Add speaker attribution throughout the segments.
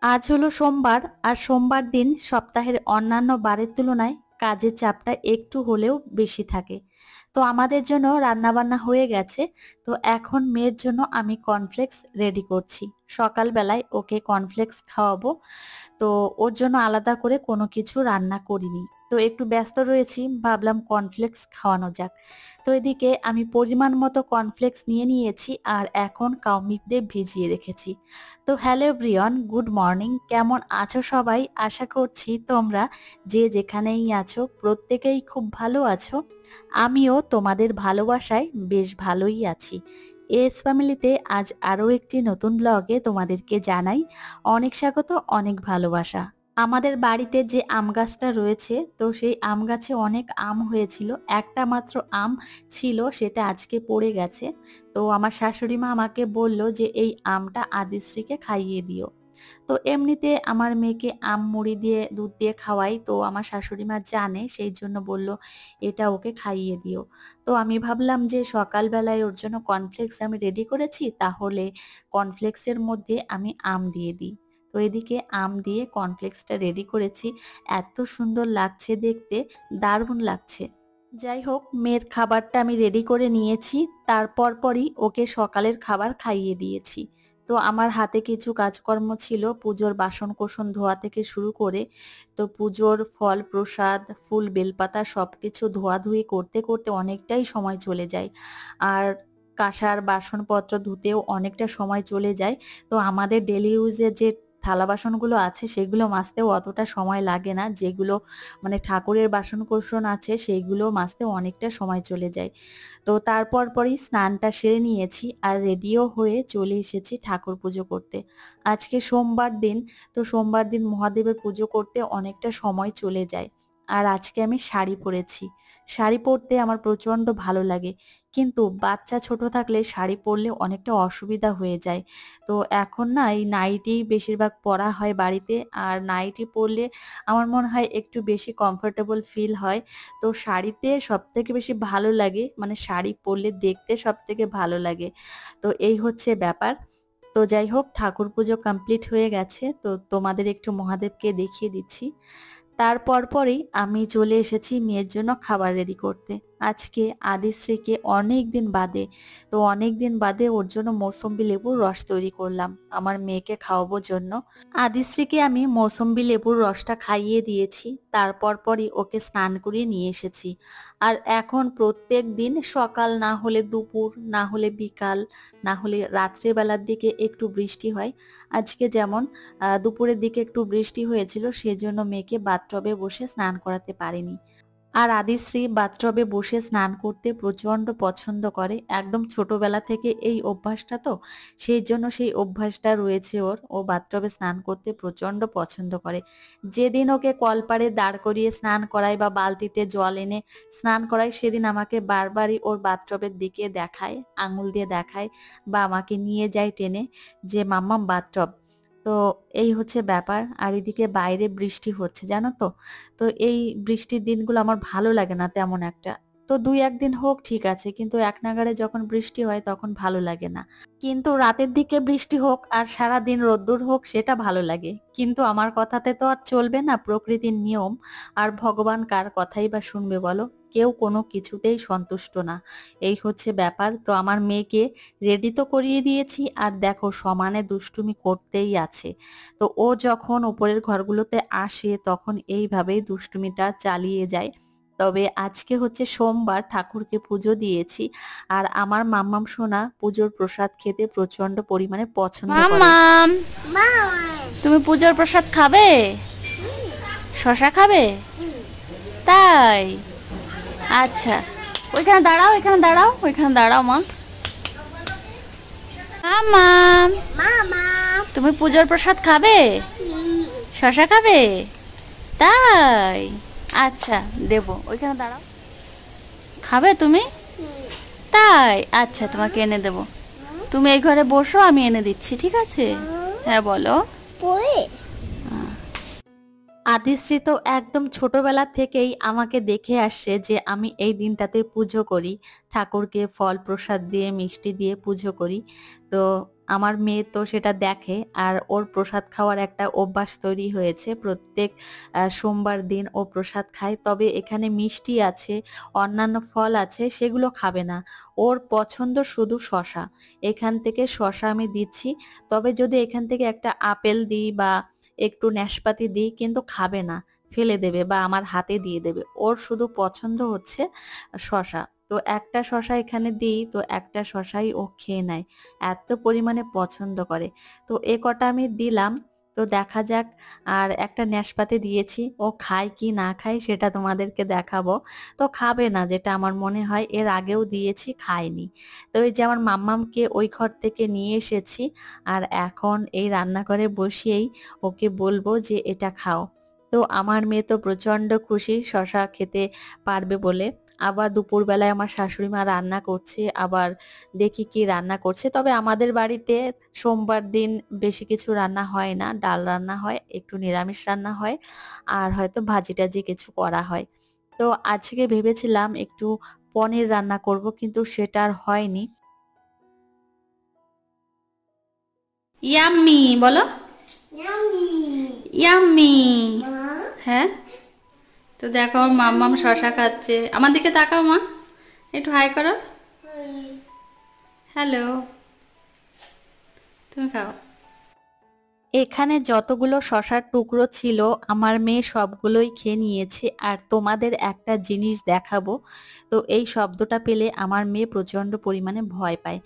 Speaker 1: আজ হলো সোমবার, আর সোমবার দিন সপ্তাহের অন্যান্য বারের তুলনায় কাজের চাপটা একটু হলেও বেশি থাকে। তো আমাদের জন্য রান্নাবান্না হয়ে গেছে। তো এখন মেয়ের জন্য আমি কর্নফ্লেক্স রেডি করছি। সকালবেলায় ওকে কর্নফ্লেক্স খাওয়াবো। তো ওর জন্য আলাদা করে কোনো কিছু রান্না করিনি। তো একটু ব্যস্ত রয়েছি, ভাবলাম কর্নফ্লেক্স খাওয়ানো যাক। তো এদিকে আমি পরিমাণ মতো কর্নফ্লেক্স নিয়ে নিয়েছি আর এখন কাউমিক দিয়ে ভিজিয়ে রেখেছি। তো হ্যালো এভরিওয়ান, গুড মর্নিং। কেমন আছো সবাই? আশা করছি তোমরা যে যেখানেই আছো প্রত্যেকেই খুব ভালো আছো। আমিও তোমাদের ভালোবাসায় বেশ ভালোই আছি। এস ফ্যামিলিতে আজ আরও একটি নতুন ব্লগে তোমাদেরকে জানাই অনেক স্বাগত, অনেক ভালোবাসা। আমাদের বাড়িতে যে আম গাছটা রয়েছে, তো সেই আম গাছে অনেক আম হয়েছিল। একটা মাত্র আম ছিল, সেটা আজকে পড়ে গেছে। তো আমার শাশুড়ি মা আমাকে বলল যে এই আমটা আদিশ্রীকে খাইয়ে দিও। তো এমনিতে আমার মেয়েকে আম মুড়ি দিয়ে দুধ দিয়ে খাওয়াই, তো আমার শাশুড়ি মা জানে, সেই জন্য বলল এটা ওকে খাইয়ে দিও। তো আমি ভাবলাম যে সকালবেলায় ওর জন্য কর্নফ্লেক্স আমি রেডি করেছি, তাহলে কর্নফ্লেক্সের মধ্যে আমি আম দিয়ে দিই। তো এদিকে আম দিয়ে কর্নফ্লেক্সটা রেডি করেছি। এত সুন্দর লাগছে দেখতে, দারুণ লাগছে। যাই হোক, মেয়ের খাবারটা আমি রেডি করে নিয়েছি। তারপর পরই ওকে সকালের খাবার খাইয়ে দিয়েছি। তো আমার হাতে কিছু কাজকর্ম ছিল, পুজোর বাসন কোসন ধোয়া থেকে শুরু করে। তো পুজোর ফল প্রসাদ, ফুল বেলপাতা সবকিছু ধোয়াধুয়ি করতে করতে অনেকটাই সময় চলে যায়। আর কাঁসার বাসনপত্র ধুতেও অনেকটা সময় চলে যায়। তো আমাদের ডেলি ইউজের যে থালা বাসনগুলো আছে সেগুলো মাজতেও অতটা সময় লাগে না, যেগুলো মানে ঠাকুরের বাসন কোসন আছে সেইগুলো মাজতেও অনেকটা সময় চলে যায়। তো তারপর পরই স্নানটা সেরে নিয়েছি আর রেডিও হয়ে চলে এসেছি ঠাকুর পুজো করতে। আজকে সোমবার দিন, তো সোমবার দিন মহাদেবের পুজো করতে অনেকটা সময় চলে যায়। আর আজকে আমি শাড়ি পরেছি। শাড়ি পরতে আমার প্রচন্ড ভালো লাগে, কিন্তু বাচ্চা ছোট থাকলে শাড়ি পরলে অনেকটা অসুবিধা হয়ে যায়। তো এখন না এই নাইটি বেশিরভাগ পরা হয় বাড়িতে, আর নাইটি পরলে আমার মনে হয় একটু বেশি কমফোর্টেবল ফিল হয়। তো শাড়িতে সবথেকে বেশি ভালো লাগে, মানে শাড়ি পরলে দেখতে সবথেকে ভালো লাগে। তো এই হচ্ছে ব্যাপার। তো যাই হোক, ঠাকুর পুজো কমপ্লিট হয়ে গেছে, তো তোমাদের একটু মহাদেবকে দেখিয়ে দিচ্ছি। তারপর পরেই আমি চলে এসেছি মেয়ের জন্য খাবার রেডি করতে। আজকে আদিশ্রীকে অনেক দিন বাদে ওর জন্য মৌসম্বি লেবুর রস তৈরি করলাম আমার মেয়েকে খাওয়াবো জন্য। আদিশ্রীকে আমি মৌসম্বি লেবুর রসটা খাইয়ে দিয়েছি, তারপর পরই ওকে স্নান করিয়ে নিয়ে এসেছি। আর এখন প্রত্যেক দিন সকাল না হলে দুপুর, না হলে বিকাল, না হলে রাত্রেবেলার দিকে একটু বৃষ্টি হয়। আজকে যেমন দুপুরের দিকে একটু বৃষ্টি হয়েছিল, সেজন্য মেয়েকে বাথটবে বসে স্নান করাতে পারিনি। আর আদিশ্রী বাথটবে বসে স্নান করতে প্রচন্ড পছন্দ করে, একদম ছোটবেলা থেকে এই অভ্যাসটা, তো সেই জন্য সেই অভ্যাসটা রয়েছে ওর। ও বাথটবে স্নান করতে প্রচন্ড পছন্দ করে। যেদিন ওকে কলপাড়ে দাঁড় করিয়ে স্নান করায় বা বালতিতে জল এনে স্নান করায়, সেদিন আমাকে বারবারই ওর বাথটবের দিকে দেখায়, আঙুল দিয়ে দেখায়, বা আমাকে নিয়ে যায় টেনে যে মাম্মাম বাথটব। তো এই হচ্ছে ব্যাপার। আর এদিকে বাইরে বৃষ্টি হচ্ছে, জানো তো। তো এই বৃষ্টির দিনগুলো আমার ভালো লাগে না তেমন একটা। তো দুই একদিন হোক ঠিক আছে, কিন্তু এক নাগাড়ে যখন বৃষ্টি হয় তখন ভালো লাগে না। কিন্তু রাতের দিকে বৃষ্টি হোক আর সারা দিন রোদ্দুর হোক, সেটা ভালো লাগে। কিন্তু আমার কথাতে তো আর চলবে না, প্রকৃতির নিয়ম। আর ভগবান কার কথাই বা শুনবে বলো? কেউ কোনো কিছুতেই সন্তুষ্ট না। এই হচ্ছে ব্যাপার। তো আমার মেয়েকে রেডি তো করিয়ে দিয়েছি, আর দেখো সমানে দুষ্টুমি করতেই আছে। তো ও যখন উপরের ঘরগুলোতে আসে তখন এইভাবেই দুষ্টুমিটা চালিয়ে যায়। তবে আজকে হচ্ছে সোমবার, ঠাকুরকে পুজো দিয়েছি। আর আমার মাম্মাম সোনা পুজোর প্রসাদ খেতে প্রচন্ড পরিমাণে পছন্দ করে।
Speaker 2: মাম্মাম, তুমি পূজার প্রসাদ খাবে? শশা খাবে? তাই? আচ্ছা, ওইখানে দাঁড়াও, এখানে দাঁড়াও, ওইখানে দাঁড়াও মা। মাম্মাম, তুমি পূজার প্রসাদ খাবে? শশা খাবে? তাই? আচ্ছা, দেবো, ওইখানে দাঁড়াও। খাবে তুমি? তাই? আচ্ছা, তোমাকে এনে দেবো। তুমি এই ঘরে বসো, আমি এনে দিচ্ছি, ঠিক আছে? হ্যাঁ বলো।
Speaker 1: আদিশ্রী তো একদম ছোটবেলা থেকেই আমাকে দেখে আসছে যে আমি এই দিনটাতে পুজো করি, ঠাকুরকে ফল প্রসাদ দিয়ে মিষ্টি দিয়ে পুজো করি। তো আমার মেয়ে তো সেটা দেখে, আর ওর প্রসাদ খাওয়ার একটা অভ্যাস তৈরি হয়েছে। প্রত্যেক সোমবার দিন ও প্রসাদ খায়, তবে এখানে মিষ্টি আছে, অন্যান্য ফল আছে, সেগুলো খাবে না। ওর পছন্দ শুধু শশা। এখান থেকে শশা আমি দিচ্ছি, তবে যদি এখান থেকে একটা আপেল দিই বা একটু নাশপাতি দিই কিন্তু খাবে না, ফেলে দেবে বা আমার হাতে দিয়ে দেবে। ওর শুধু পছন্দ হচ্ছে শশা। তো একটা শশা এখানে দিই, তো একটা শশাই ও খেয়ে নেয়, এত পরিমাণে পছন্দ করে। তো এ কটা আমি দিলাম, তো দেখা যাক। আর একটা নাশপাতি দিয়েছি, ও খায় কি না খায় সেটা তোমাদেরকে দেখাবো। তো খাবে না, যেটা আমার মনে হয়, এর আগেও দিয়েছি খায়নি। তো এই যে আমার মাম্মামকে ওই ঘর থেকে নিয়ে এসেছি, আর এখন এই রান্নাঘরে বসিয়েই ওকে বলবো যে এটা খাও। তো আমার মেয়ে তো প্রচন্ড খুশি শশা খেতে পারবে বলে। আবার দুপুরবেলায় আমার শাশুড়ি মা রান্না করছে, আবার দেখি কি রান্না করছে। তবে আমাদের বাড়িতে সোমবার দিন বেশি কিছু রান্না হয় না, ডাল রান্না হয়, একটু নিরামিষ রান্না হয়, আর হয়তো ভাজি টাজি কিছু করা হয়। তো আজকে ভেবেছিলাম একটু পনির রান্না করব, কিন্তু সেটা আর হয়নি।
Speaker 2: ইয়াম্মি বলো, ইয়াম্মি। হ্যাঁ, তো দেখো আমার মাম্মাম শশা খাচ্ছে। আমার দিকে তাকাও মা, একটু হাই করো। হ্যালো, তুমি খাও।
Speaker 1: এখানে যতগুলো শসার টুকরো ছিল আমার মেয়ে সবগুলোই খেয়ে নিয়েছে। আর তোমাদের একটা জিনিস দেখাবো। তো এই শব্দটা পেলে আমার মেয়ে প্রচন্ড পরিমাণে ভয় পায়।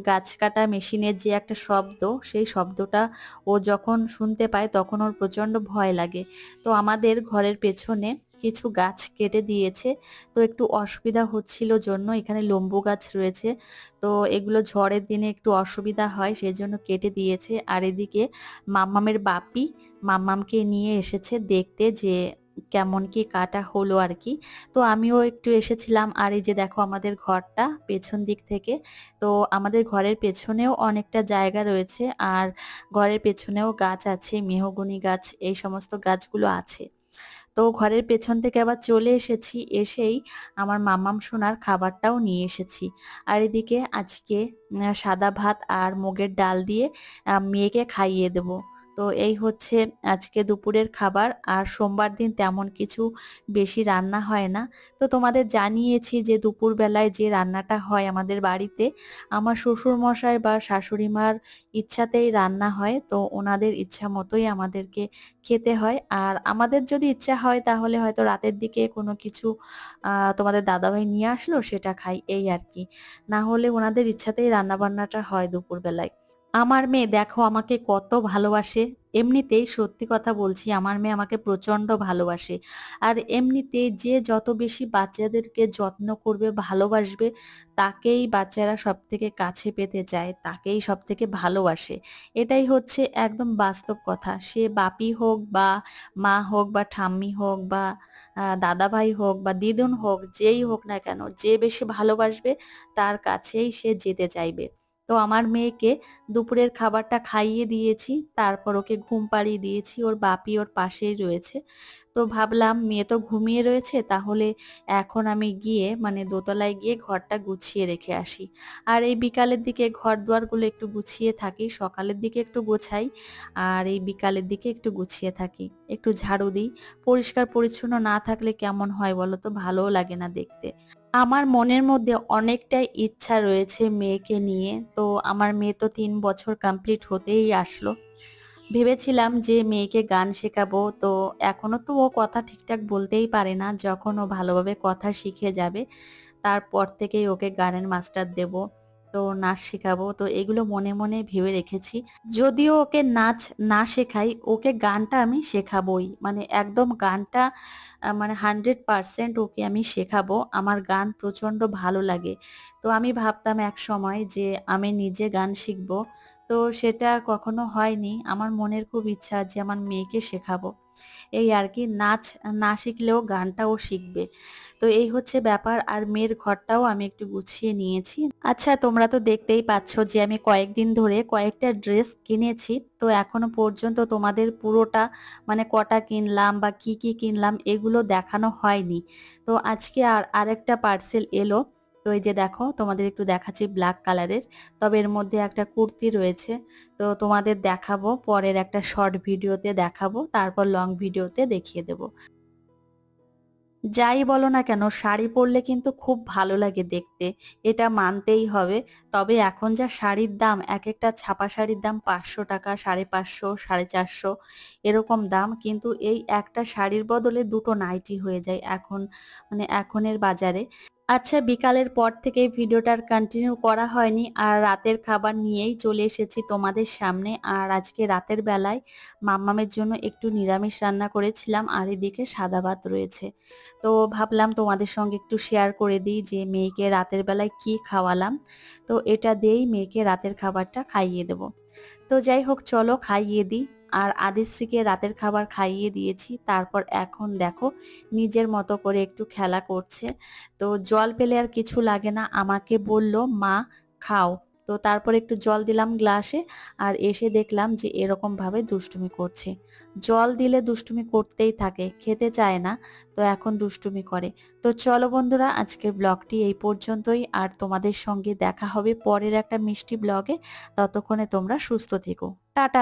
Speaker 1: গাছ কাটা মেশিনের যে একটা শব্দ, সেই শব্দটা ও যখন শুনতে পায় তখন ওর প্রচন্ড ভয় লাগে। তো আমাদের ঘরের পেছনে কিছু গাছ কেটে দিয়েছে, তো একটু অসুবিধা হচ্ছিল জন্য, এখানে লেম্বু গাছ রয়েছে, তো এগুলো ঝড়ের দিনে একটু অসুবিধা হয়, সেই জন্য কেটে দিয়েছে। আর এদিকে মাম্মামের বাপি মাম্মামকে নিয়ে এসেছে দেখতে যে কেমন কি কাটা হলো আর কি। তো আমিও একটু এসেছিলাম। আর এই যে দেখো আমাদের ঘরটা পেছন দিক থেকে, তো আমাদের ঘরের পেছনেও অনেকটা জায়গা রয়েছে, আর ঘরের পেছনেও গাছ আছে, মেহগনি গাছ, এই সমস্ত গাছগুলো আছে। তো ঘরের পেছন থেকে আবার চলে এসেছি, এসেই আমার মাম্মাম সোনার খাবারটাও নিয়ে এসেছি। আর এদিকে আজকে সাদা ভাত আর মুগের ডাল দিয়ে মেয়েকে খাইয়ে দেব। তো এই হচ্ছে আজকে দুপুরের খাবার। আর সোমবার দিন তেমন কিছু বেশি রান্না হয় না। তো তোমাদের জানিয়েছি যে দুপুর বেলায় যে রান্নাটা হয় আমাদের বাড়িতে, আমার শ্বশুর মশাই বা শাশুড়ি মার ইচ্ছাতেই রান্না হয়। তো ওনাদের ইচ্ছা মতোই আমাদেরকে খেতে হয়। আর আমাদের যদি ইচ্ছা হয় তাহলে হয়তো রাতের দিকে কোনো কিছু তোমাদের দাদাভাই নিয়ে আসলো, সেটা খাই, এই আর কি। না হলে ওনাদের ইচ্ছাতেই রান্না বান্নাটা হয় দুপুর বেলায়। আমার মেয়ে দেখো আমাকে কত ভালোবাসে। এমনিতেই সত্যি কথা বলছি, আমার মেয়ে আমাকে প্রচন্ড ভালোবাসে। আর এমনিতে যে যত বেশি বাচ্চাদেরকে যত্ন করবে, ভালোবাসবে, তাকেই বাচ্চারা সব থেকে কাছে পেতে চায়, তাকেই সব থেকে ভালোবাসে। এটাই হচ্ছে একদম বাস্তব কথা। সে বাপি হোক বা মা হোক বা ঠাম্মি হোক বা দাদা ভাই হোক বা দিদুন হোক, যেই হোক না কেন, যে বেশি ভালোবাসবে তার কাছেই সে যেতে চাইবে। তো আমার মেয়েকে দুপুরের খাবারটা খাইয়ে দিয়েছি, তারপর ওকে ঘুম পাড়িয়ে দিয়েছি, ওর বাপি ওর পাশেই রয়েছে। তো ভাবলাম মেয়ে তো ঘুমিয়ে রয়েছে, তাহলে এখন আমি গিয়ে মানে দোতলায় গিয়ে ঘরটা গুছিয়ে রেখে আসি। আর এই বিকালের দিকে ঘর দুয়ারগুলো একটু গুছিয়ে থাকি, সকালের দিকে একটু গোছাই, আর এই বিকালের দিকে একটু গুছিয়ে থাকি, একটু ঝাড়ু দিই। পরিষ্কার পরিচ্ছন্ন না থাকলে কেমন হয় বলো তো, ভালোও লাগে না দেখতে। আমার মনের মধ্যে অনেকটাই ইচ্ছা রয়েছে মেয়েকে নিয়ে। তো আমার মেয়ে তো 3 বছর কমপ্লিট হতেই আসলো। ভেবেছিলাম যে মেয়েকে গান শেখাবো, তো এখনো তো ও কথা ঠিকঠাক বলতেই পারে না। যখন ও ভালোভাবে কথা শিখে যাবে তারপর থেকেই ওকে গানের মাস্টার দেব, তো নাচ শেখাবো। তো এগুলো মনে মনে ভেবে রেখেছি। যদিও ওকে নাচ না শেখাই, ওকে গানটা আমি শেখাবোই, মানে একদম গানটা মানে 100% ওকে আমি শেখাবো। আমার গান প্রচন্ড ভালো লাগে। তো আমি ভাবতাম এক সময় যে আমি নিজে গান শিখবো। তো সেটা কখনো হয়নি। আমার মনের খুব ইচ্ছা যে আমার মেয়েকে শেখাবো। এই আর কি, নাচ না শিখলেও গানটাও শিখবে। তো এই হচ্ছে ব্যাপার। আর মেয়ের ঘরটাও আমি একটু গুছিয়ে নিয়েছি। আচ্ছা, তোমরা তো দেখতেই পাচ্ছ যে আমি কয়েকদিন ধরে কয়েকটা ড্রেস কিনেছি। তো এখনো পর্যন্ত তোমাদের পুরোটা মানে কটা কিনলাম বা কি কি কিনলাম এগুলো দেখানো হয়নি। তো আজকে আরেকটা পার্সেল এলো। তো এই যে দেখো, তোমাদের একটু দেখাচ্ছি, ব্ল্যাক কালারের। তবে এর মধ্যে একটা কুর্তি রয়েছে। তো তোমাদের দেখাবো, পরের একটা শর্ট ভিডিওতে দেখাবো, তারপর লং ভিডিওতে দেখিয়ে দেব। যাই বলো না কেন, শাড়ি পরলে কিন্তু খুব ভালো লাগে দেখতে, এটা মানতেই হবে। তবে এখন যা শাড়ির দাম, এক একটা ছাপা শাড়ির দাম 500 টাকা, 550, 450 এরকম দাম। কিন্তু এই একটা শাড়ির বদলে দুটো নাইটি হয়ে যায় এখন, মানে এখনের বাজারে। আচ্ছা, বিকালের পর থেকে ভিডিওটার কন্টিনিউ করা হয়নি, আর রাতের খাবার নিয়েই চলে এসেছি তোমাদের সামনে। আর আজকে রাতের বেলায় মাম্মামের জন্য একটু নিরামিষ রান্না করেছিলাম, আর এদিকে সাদা ভাত রয়েছে। তো ভাবলাম তোমাদের সঙ্গে একটু শেয়ার করে দিই যে মেয়েকে রাতের বেলায় কি খাওয়ালাম। তো এটা দিয়েই মেয়েকে রাতের খাবারটা খাইয়ে দেব। তো যাই হোক, চলো খাইয়ে দিই। আর আদিশ্রীকে রাতের খাবার খাইয়ে দিয়েছি, তারপর এখন দেখো নিজের মতো করে একটু খেলা করছে। তো জল পেলে আর কিছু লাগে না, আমাকে বলল মা খাও। তো তারপর একটু জল দিলাম গ্লাসে, আর এসে দেখলাম যে এরকম ভাবে দুষ্টুমি করছে। জল দিলে দুষ্টুমি করতেই থাকে, খেতে চায় না। তো এখন দুষ্টুমি করে। তো চলো বন্ধুরা, আজকের ব্লগটি এই পর্যন্তই, আর তোমাদের সঙ্গে দেখা হবে পরের একটা মিষ্টি ব্লগে। ততক্ষণে তোমরা সুস্থ থেকো। টাটা।